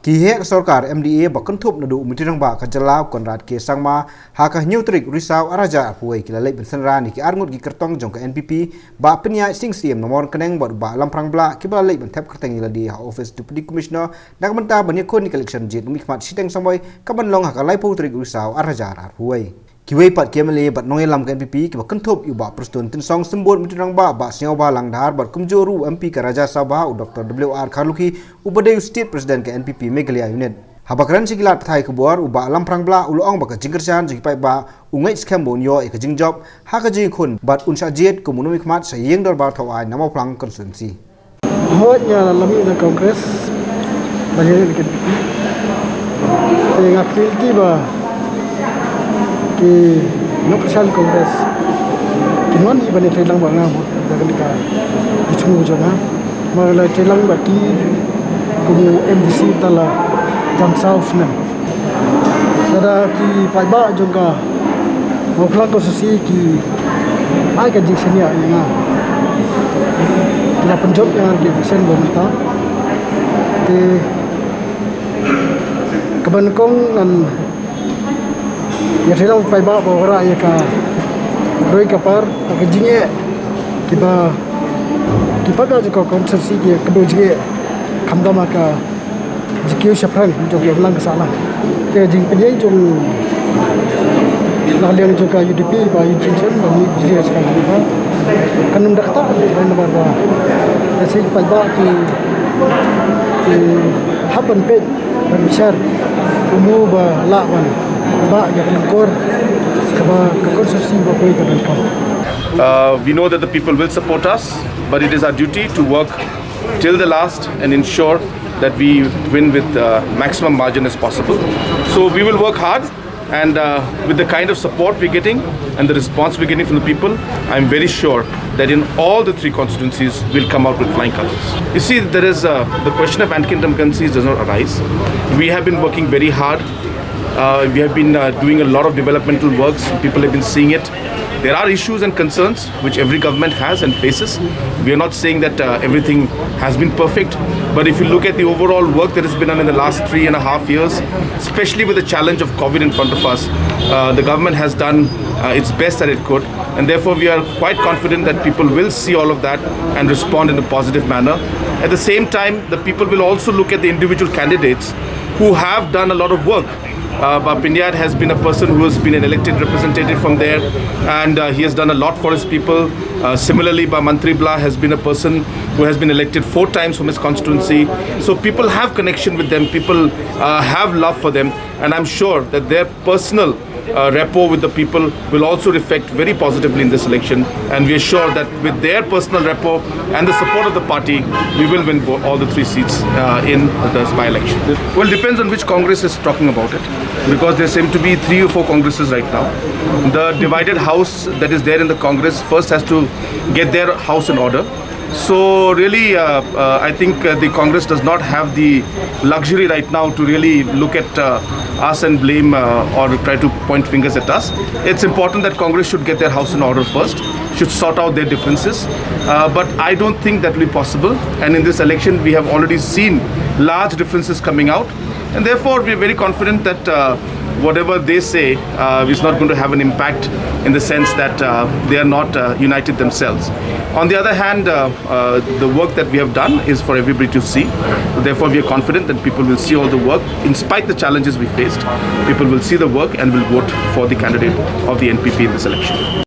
Kihek Sorkar MDA bakentup nadu mitirang ba kajalau konrad ke sangma haka nyutrik risau araja puai kilalai bensenran ki arngut ki kertong jong ke NPP ba penya sing siem nomor keneng ba lamprang bla ki ba lai bentep kerteng iladi ha office deputy commissioner dak menta banya kon ni election jet mikmat siteng samoi kaban long haka lai putrik risau araja puai Kiwei pat kemale bat nongai lam ke NPP ki bakentup yu ba prestun tin song sembut mitirang ba siau ba langdar bat kumjoru MP ke Raja Sabah Dr. WR Khaluki Upadeu State President ke NPP Meghalaya Unit. Habakran sigilat thai kebuar uba lamprang bla ulong ba ke jingkersan jipai ba ungai skambon yo e ke jingjop ha ke jing khun bat unsa jet ku munumi khmat sayeng dor ba thawai nama plang constituency. Hotnya lami na Congress banyak ke NPP. Tengah kriti ba कि लोकशाल कांग्रेस किन्वन इबने तेलंग बांगा जागन का बिचुंग जना मगला तेलंग बाकी कुमु MDC तला जमसाउ फनम नदा की पाइबा जोंगा मोफला को ससी की आय का जिसनिया यना किला पंजाब यार के विषय बोलता ते कबन कोंग नन ya selang pai ba ora ya ka roi kapar ke jinge kiba ga ko konsensi ke kedo jinge khamda ma ka jikyo shapran jo ke lang sala ke jing pe jong la leng jo ka UDP ba yinchen ba mi jiri sekali ba kanum dakta ban ba ba se pai ba ki haban pe ban shar umu ba la ban We know that the people will support us, but it is our duty to work till the last and ensure that we win with maximum margin as possible. So we will work hard, and with the kind of support we're getting and the response we're getting from the people, I'm very sure that in all the three constituencies we'll come out with flying colours. You see, there is the question of anti-incumbencies does not arise. We have been working very hard. We have been doing a lot of developmental works. People have been seeing it. There are issues and concerns which every government has and faces. We are not saying that everything has been perfect, but if you look at the overall work that has been done in the last 3.5 years, especially with the challenge of COVID in front of us, the government has done its best that it could, and therefore we are quite confident that people will see all of that and respond in a positive manner. At the same time, the people will also look at the individual candidates who have done a lot of work. Pinayat has been a person who has been an elected representative from there, and he has done a lot for his people. Similarly, Mantri Bla has been a person who has been elected 4 times from his constituency. So people have connection with them, people have love for them, and I'm sure that their personal rapport with the people will also reflect very positively in this election, and we are sure that with their personal rapport and the support of the party, we will win all the 3 seats in the by-election. Well, it depends on which Congress is talking about it, because there seem to be 3 or 4 Congresses right now. The divided house that is there in the Congress first has to get their house in order. So really, I think the Congress does not have the luxury right now to really look at us and blame or try to point fingers at us. It's important that Congress should get their house in order first, should sort out their differences. But I don't think that will be possible. And in this election, we have already seen large differences coming out. And therefore, we're very confident that whatever they say is not going to have an impact in the sense that they are not united themselves. On the other hand, the work that we have done is for everybody to see. Therefore, we are confident that people will see all the work. In spite of the challenges we faced, people will see the work and will vote for the candidate of the NPP in this election.